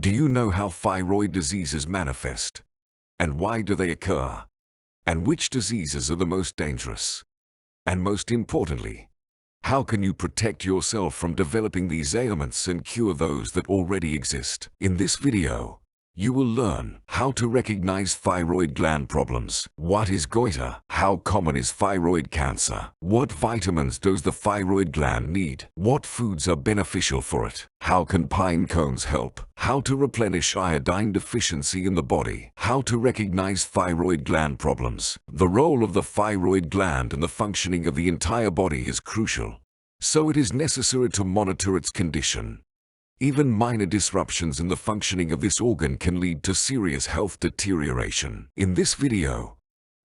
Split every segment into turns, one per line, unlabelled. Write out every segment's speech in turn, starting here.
Do you know how thyroid diseases manifest? And why do they occur? And which diseases are the most dangerous? And most importantly, how can you protect yourself from developing these ailments and cure those that already exist? In this video, you will learn how to recognize thyroid gland problems. What is goiter? How common is thyroid cancer? What vitamins does the thyroid gland need? What foods are beneficial for it? How can pine cones help? How to replenish iodine deficiency in the body? How to recognize thyroid gland problems? The role of the thyroid gland in the functioning of the entire body is crucial, so it is necessary to monitor its condition. Even minor disruptions in the functioning of this organ can lead to serious health deterioration. In this video,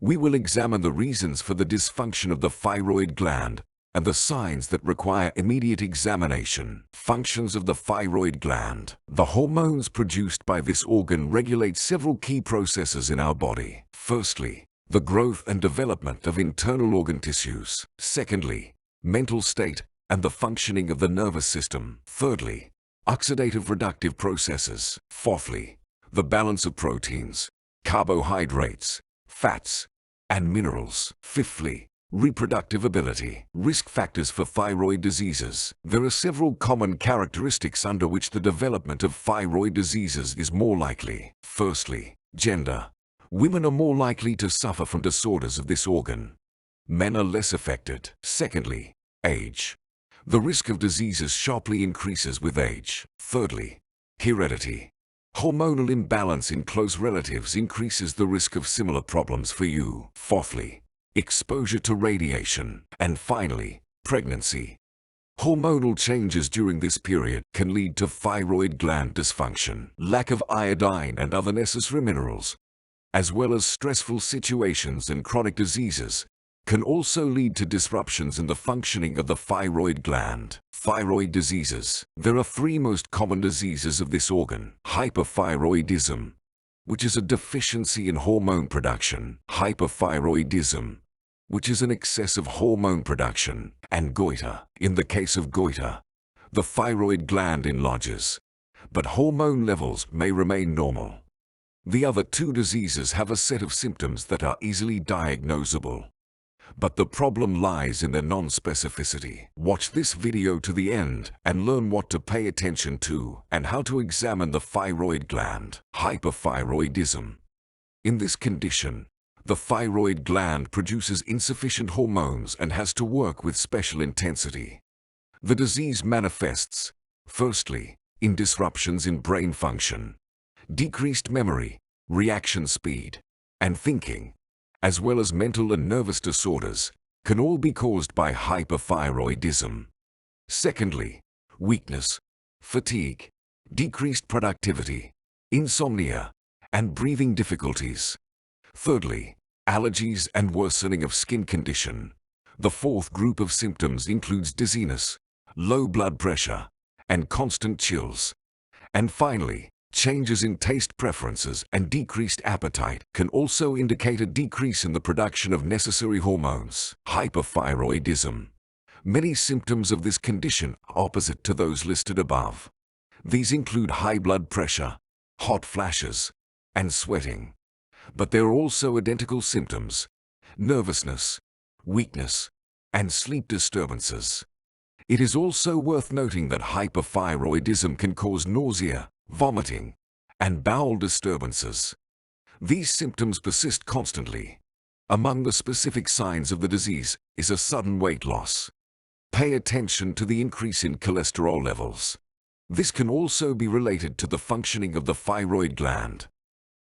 we will examine the reasons for the dysfunction of the thyroid gland and the signs that require immediate examination. Functions of the thyroid gland. The hormones produced by this organ regulate several key processes in our body. Firstly, the growth and development of internal organ tissues. Secondly, mental state and the functioning of the nervous system. Thirdly, oxidative reductive processes. Fourthly, the balance of proteins, carbohydrates, fats, and minerals. Fifthly, reproductive ability. Risk factors for thyroid diseases. There are several common characteristics under which the development of thyroid diseases is more likely. Firstly, gender. Women are more likely to suffer from disorders of this organ. Men are less affected. Secondly, age. The risk of diseases sharply increases with age. Thirdly, heredity. Hormonal imbalance in close relatives increases the risk of similar problems for you. Fourthly, exposure to radiation. And finally, pregnancy. Hormonal changes during this period can lead to thyroid gland dysfunction. Lack of iodine and other necessary minerals, as well as stressful situations and chronic diseases, can also lead to disruptions in the functioning of the thyroid gland. Thyroid diseases. There are three most common diseases of this organ. Hyperthyroidism, which is a deficiency in hormone production. Hyperthyroidism, which is an excess of hormone production. And goiter. In the case of goiter, the thyroid gland enlarges, but hormone levels may remain normal. The other two diseases have a set of symptoms that are easily diagnosable, but the problem lies in their non-specificity. Watch this video to the end and learn what to pay attention to and how to examine the thyroid gland. Hyperthyroidism. In this condition, the thyroid gland produces insufficient hormones and has to work with special intensity. The disease manifests, firstly, in disruptions in brain function, decreased memory, reaction speed, and thinking, as well as mental and nervous disorders, can all be caused by hyperthyroidism. Secondly, weakness, fatigue, decreased productivity, insomnia, and breathing difficulties. Thirdly, allergies and worsening of skin condition. The fourth group of symptoms includes dizziness, low blood pressure, and constant chills. And finally, changes in taste preferences and decreased appetite can also indicate a decrease in the production of necessary hormones. Hyperthyroidism. Many symptoms of this condition are opposite to those listed above. These include high blood pressure, hot flashes, and sweating. But there are also identical symptoms: nervousness, weakness, and sleep disturbances. It is also worth noting that hyperthyroidism can cause nausea, vomiting, and bowel disturbances. These symptoms persist constantly. Among the specific signs of the disease is a sudden weight loss. Pay attention to the increase in cholesterol levels. This can also be related to the functioning of the thyroid gland.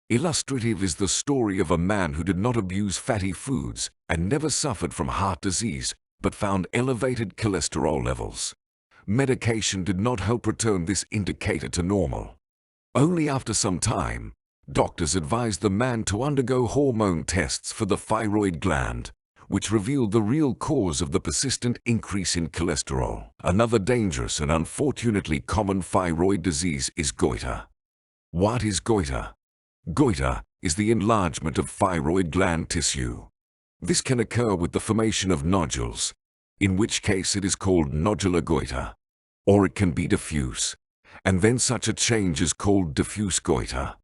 Illustrative is the story of a man who did not abuse fatty foods and never suffered from heart disease, but found elevated cholesterol levels. Medication did not help return this indicator to normal. Only after some time, doctors advised the man to undergo hormone tests for the thyroid gland, which revealed the real cause of the persistent increase in cholesterol. Another dangerous and unfortunately common thyroid disease is goiter. What is goiter? Goiter is the enlargement of thyroid gland tissue. This can occur with the formation of nodules, in which case it is called nodular goiter, or it can be diffuse and then such a change is called diffuse goiter.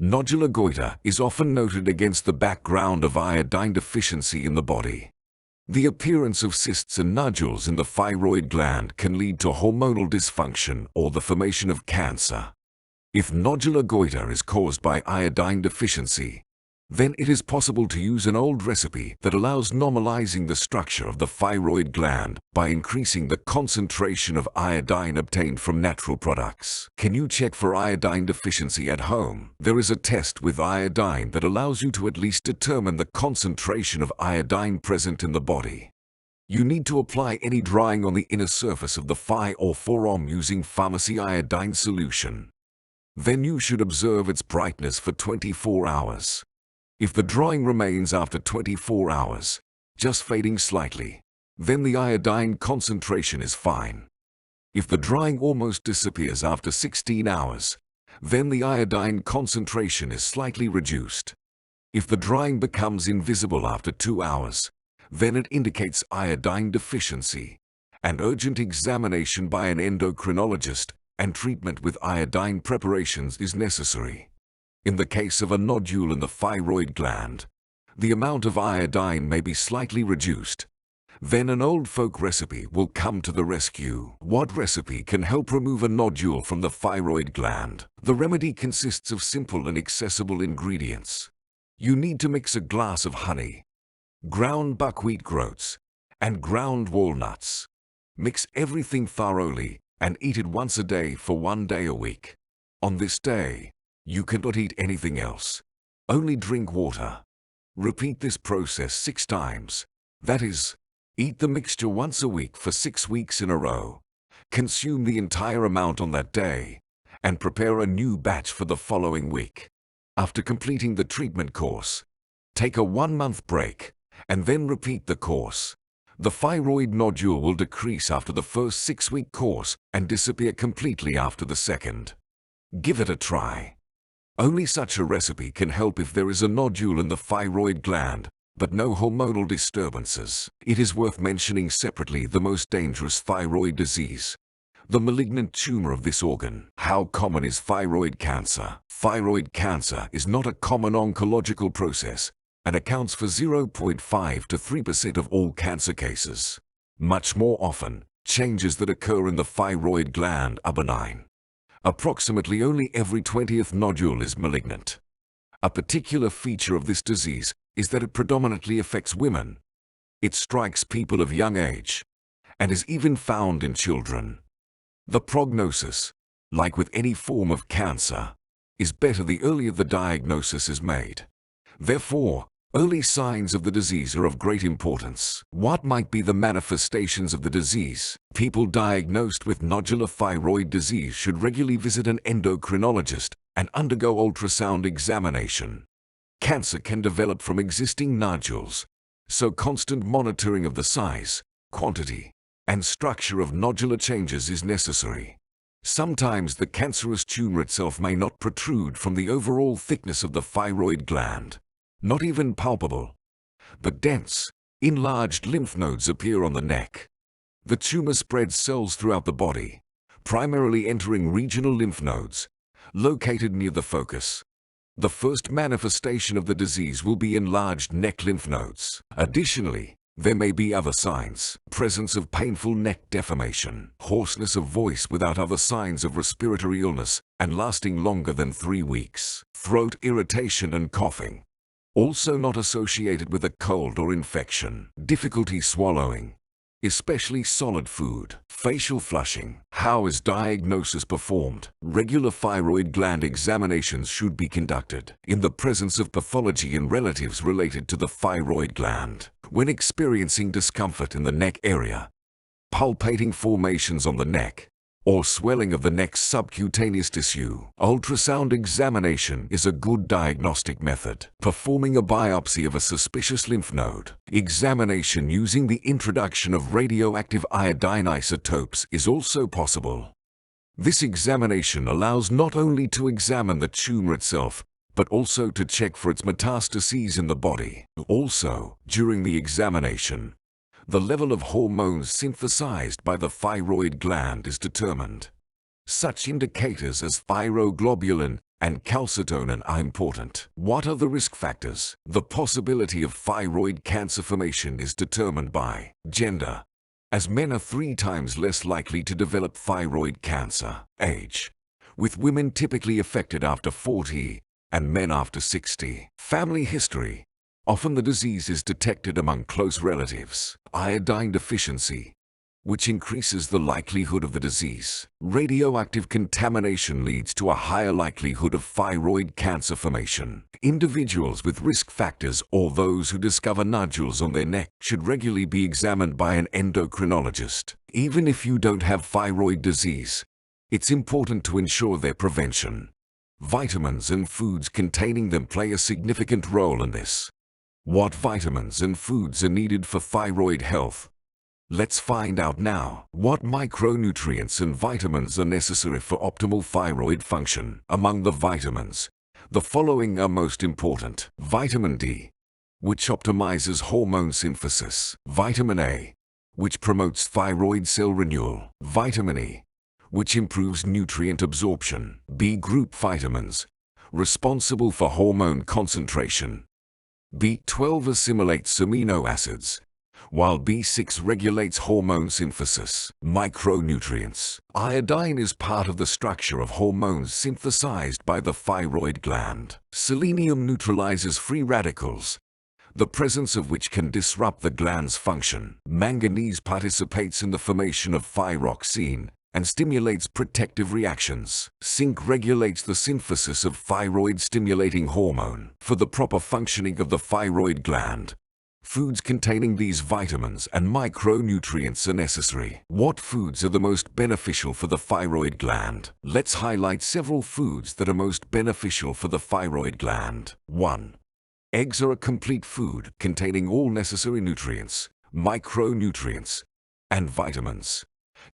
Nodular goiter is often noted against the background of iodine deficiency in the body. The appearance of cysts and nodules in the thyroid gland can lead to hormonal dysfunction or the formation of cancer. If nodular goiter is caused by iodine deficiency, then it is possible to use an old recipe that allows normalizing the structure of the thyroid gland by increasing the concentration of iodine obtained from natural products. Can you check for iodine deficiency at home? There is a test with iodine that allows you to at least determine the concentration of iodine present in the body. You need to apply any drying on the inner surface of the thigh or forearm using pharmacy iodine solution. Then you should observe its brightness for 24 hours. If the drying remains after 24 hours, just fading slightly, then the iodine concentration is fine. If the drying almost disappears after 16 hours, then the iodine concentration is slightly reduced. If the drying becomes invisible after 2 hours, then it indicates iodine deficiency, and urgent examination by an endocrinologist and treatment with iodine preparations is necessary. In the case of a nodule in the thyroid gland, the amount of iodine may be slightly reduced. Then an old folk recipe will come to the rescue. What recipe can help remove a nodule from the thyroid gland? The remedy consists of simple and accessible ingredients. You need to mix a glass of honey, ground buckwheat groats, and ground walnuts. Mix everything thoroughly and eat it once a day for 1 day a week. On this day, you cannot eat anything else. Only drink water. Repeat this process 6 times. That is, eat the mixture once a week for 6 weeks in a row. Consume the entire amount on that day, and prepare a new batch for the following week. After completing the treatment course, take a 1-month break, and then repeat the course. The thyroid nodule will decrease after the first 6-week course and disappear completely after the second. Give it a try. Only such a recipe can help if there is a nodule in the thyroid gland, but no hormonal disturbances. It is worth mentioning separately the most dangerous thyroid disease, the malignant tumor of this organ. How common is thyroid cancer? Thyroid cancer is not a common oncological process and accounts for 0.5 to 3% of all cancer cases. Much more often, changes that occur in the thyroid gland are benign. Approximately only every 20th nodule is malignant. A particular feature of this disease is that it predominantly affects women. It strikes people of young age and is even found in children. The prognosis, like with any form of cancer, is better the earlier the diagnosis is made. Therefore, early signs of the disease are of great importance. What might be the manifestations of the disease? People diagnosed with nodular thyroid disease should regularly visit an endocrinologist and undergo ultrasound examination. Cancer can develop from existing nodules, so constant monitoring of the size, quantity, and structure of nodular changes is necessary. Sometimes the cancerous tumor itself may not protrude from the overall thickness of the thyroid gland. Not even palpable, but dense, enlarged lymph nodes appear on the neck. The tumor spreads cells throughout the body, primarily entering regional lymph nodes, located near the focus. The first manifestation of the disease will be enlarged neck lymph nodes. Additionally, there may be other signs: presence of painful neck deformation, hoarseness of voice without other signs of respiratory illness and lasting longer than 3 weeks, throat irritation and coughing, also not associated with a cold or infection, difficulty swallowing, especially solid food, facial flushing. How is diagnosis performed? Regular thyroid gland examinations should be conducted in the presence of pathology in relatives related to the thyroid gland. When experiencing discomfort in the neck area, palpating formations on the neck, or swelling of the neck's subcutaneous tissue, ultrasound examination is a good diagnostic method. Performing a biopsy of a suspicious lymph node. Examination using the introduction of radioactive iodine isotopes is also possible. This examination allows not only to examine the tumor itself, but also to check for its metastases in the body. Also, during the examination, the level of hormones synthesized by the thyroid gland is determined. Such indicators as thyroglobulin and calcitonin are important. What are the risk factors? The possibility of thyroid cancer formation is determined by gender, as men are 3 times less likely to develop thyroid cancer. Age, with women typically affected after 40 and men after 60. Family history, often the disease is detected among close relatives. Iodine deficiency, which increases the likelihood of the disease. Radioactive contamination leads to a higher likelihood of thyroid cancer formation. Individuals with risk factors or those who discover nodules on their neck should regularly be examined by an endocrinologist. Even if you don't have thyroid disease, it's important to ensure their prevention. Vitamins and foods containing them play a significant role in this. What vitamins and foods are needed for thyroid health? Let's find out now. What micronutrients and vitamins are necessary for optimal thyroid function? Among the vitamins, the following are most important. Vitamin D, which optimizes hormone synthesis. Vitamin A, which promotes thyroid cell renewal. Vitamin E, which improves nutrient absorption. B group vitamins, responsible for hormone concentration. B12 assimilates amino acids, while B6 regulates hormone synthesis. Micronutrients. Iodine is part of the structure of hormones synthesized by the thyroid gland. Selenium neutralizes free radicals, the presence of which can disrupt the gland's function. Manganese participates in the formation of thyroxine and stimulates protective reactions. Zinc regulates the synthesis of thyroid-stimulating hormone. For the proper functioning of the thyroid gland, foods containing these vitamins and micronutrients are necessary. What foods are the most beneficial for the thyroid gland? Let's highlight several foods that are most beneficial for the thyroid gland. 1. Eggs are a complete food containing all necessary nutrients, micronutrients, and vitamins.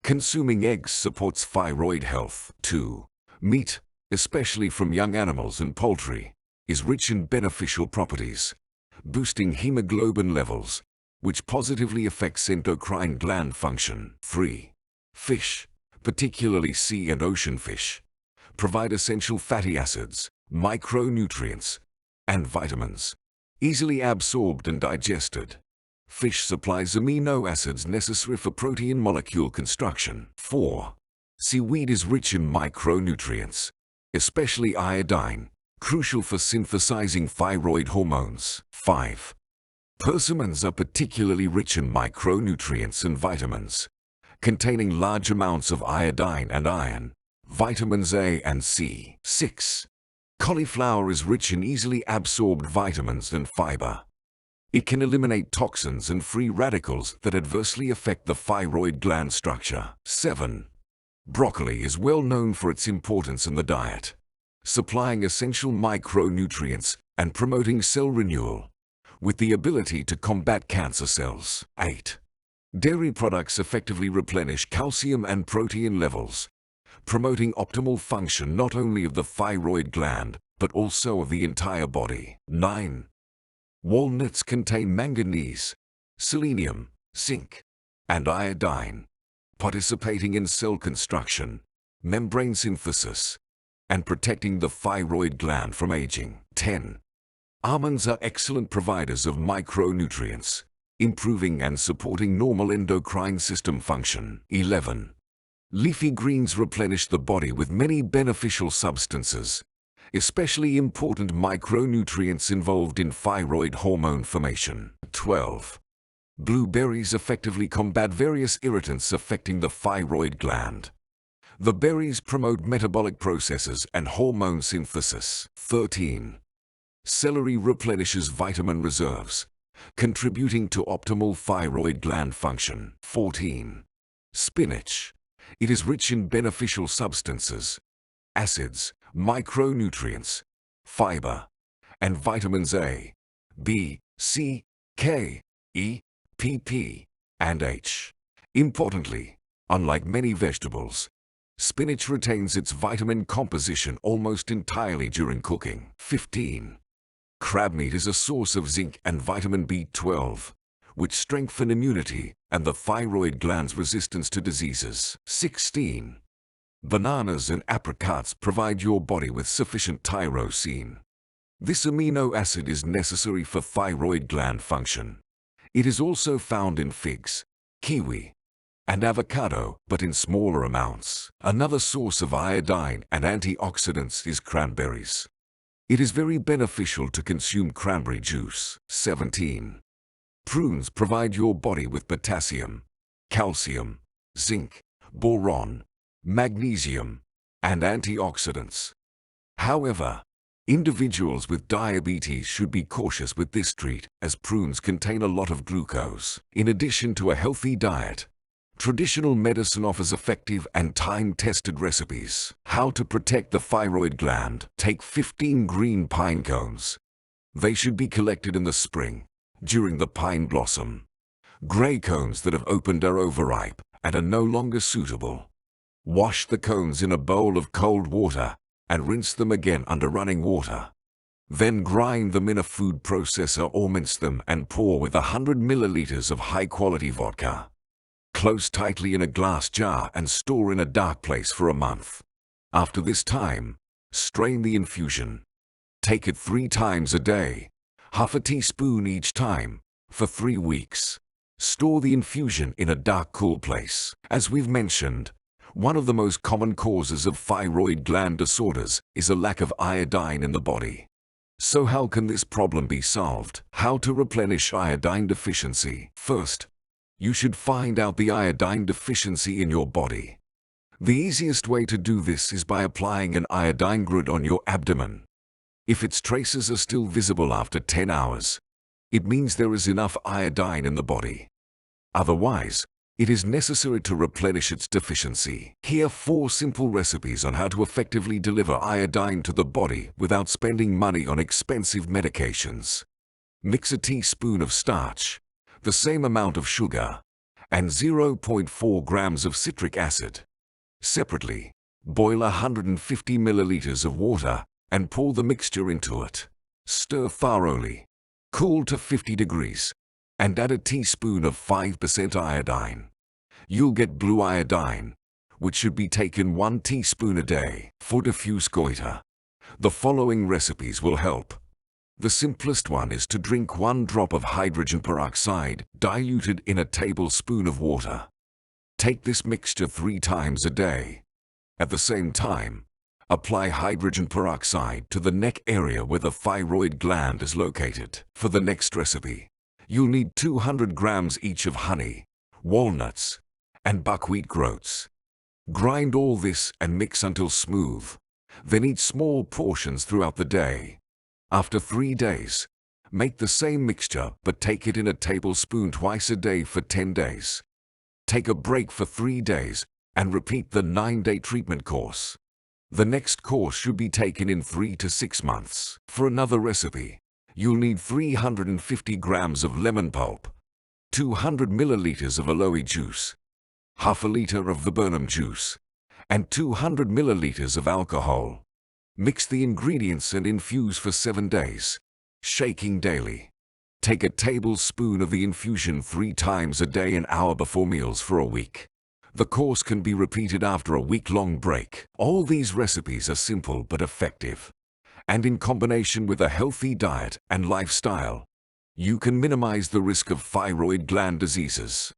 Consuming eggs supports thyroid health. 2. Meat, especially from young animals and poultry, is rich in beneficial properties, boosting hemoglobin levels, which positively affects endocrine gland function. 3. Fish, particularly sea and ocean fish, provide essential fatty acids, micronutrients, and vitamins, easily absorbed and digested. Fish supplies amino acids necessary for protein molecule construction. 4. Seaweed is rich in micronutrients, especially iodine, crucial for synthesizing thyroid hormones. 5. Persimmons are particularly rich in micronutrients and vitamins, containing large amounts of iodine and iron, vitamins A and C. 6. Cauliflower is rich in easily absorbed vitamins and fiber. It can eliminate toxins and free radicals that adversely affect the thyroid gland structure. 7. Broccoli is well known for its importance in the diet, supplying essential micronutrients and promoting cell renewal, with the ability to combat cancer cells. 8. Dairy products effectively replenish calcium and protein levels, promoting optimal function not only of the thyroid gland, but also of the entire body. 9. Walnuts contain manganese, selenium, zinc, and iodine, participating in cell construction, membrane synthesis, and protecting the thyroid gland from aging. 10. Almonds are excellent providers of micronutrients, improving and supporting normal endocrine system function. 11. Leafy greens replenish the body with many beneficial substances, especially important micronutrients involved in thyroid hormone formation. 12. Blueberries effectively combat various irritants affecting the thyroid gland. The berries promote metabolic processes and hormone synthesis. 13. Celery replenishes vitamin reserves, contributing to optimal thyroid gland function. 14. Spinach. It is rich in beneficial substances, acids, micronutrients, fiber, and vitamins A, B, C, K, E, PP, and H. Importantly, unlike many vegetables, spinach retains its vitamin composition almost entirely during cooking. 15. Crab meat is a source of zinc and vitamin B12, which strengthen immunity and the thyroid gland's resistance to diseases. 16. Bananas and apricots provide your body with sufficient tyrosine. This amino acid is necessary for thyroid gland function. It is also found in figs, kiwi, and avocado, but in smaller amounts. Another source of iodine and antioxidants is cranberries. It is very beneficial to consume cranberry juice. 17. Prunes provide your body with potassium, calcium, zinc, boron, magnesium, and antioxidants. However, individuals with diabetes should be cautious with this treat, as prunes contain a lot of glucose. In addition to a healthy diet, traditional medicine offers effective and time-tested recipes. How to protect the thyroid gland. Take 15 green pine cones. They should be collected in the spring, during the pine blossom. Gray cones that have opened are overripe and are no longer suitable. Wash the cones in a bowl of cold water and rinse them again under running water. Then grind them in a food processor or mince them and pour with 100 milliliters of high-quality vodka. Close tightly in a glass jar and store in a dark place for a month. After this time, strain the infusion. Take it 3 times a day, half a teaspoon each time, for 3 weeks. Store the infusion in a dark, cool place. As we've mentioned, one of the most common causes of thyroid gland disorders is a lack of iodine in the body. So how can this problem be solved? How to replenish iodine deficiency? First, you should find out the iodine deficiency in your body. The easiest way to do this is by applying an iodine grid on your abdomen. If its traces are still visible after 10 hours, it means there is enough iodine in the body. Otherwise, it is necessary to replenish its deficiency. Here are 4 simple recipes on how to effectively deliver iodine to the body without spending money on expensive medications. Mix a teaspoon of starch, the same amount of sugar, and 0.4 grams of citric acid. Separately, boil 150 milliliters of water and pour the mixture into it. Stir thoroughly. Cool to 50 degrees. And add a teaspoon of 5% iodine. You'll get blue iodine, which should be taken 1 teaspoon a day. For diffuse goiter, the following recipes will help. The simplest one is to drink 1 drop of hydrogen peroxide diluted in a tablespoon of water. Take this mixture 3 times a day. At the same time, apply hydrogen peroxide to the neck area where the thyroid gland is located. For the next recipe, you'll need 200 grams each of honey, walnuts, and buckwheat groats. Grind all this and mix until smooth. Then eat small portions throughout the day. After 3 days, make the same mixture but take it in a tablespoon twice a day for 10 days. Take a break for 3 days and repeat the 9-day treatment course. The next course should be taken in 3 to 6 months. For another recipe, you'll need 350 grams of lemon pulp, 200 milliliters of aloe juice, half a liter of viburnum juice, and 200 milliliters of alcohol. Mix the ingredients and infuse for 7 days, shaking daily. Take a tablespoon of the infusion 3 times a day an hour before meals for a week. The course can be repeated after a week-long break. All these recipes are simple but effective, and in combination with a healthy diet and lifestyle, you can minimize the risk of thyroid gland diseases.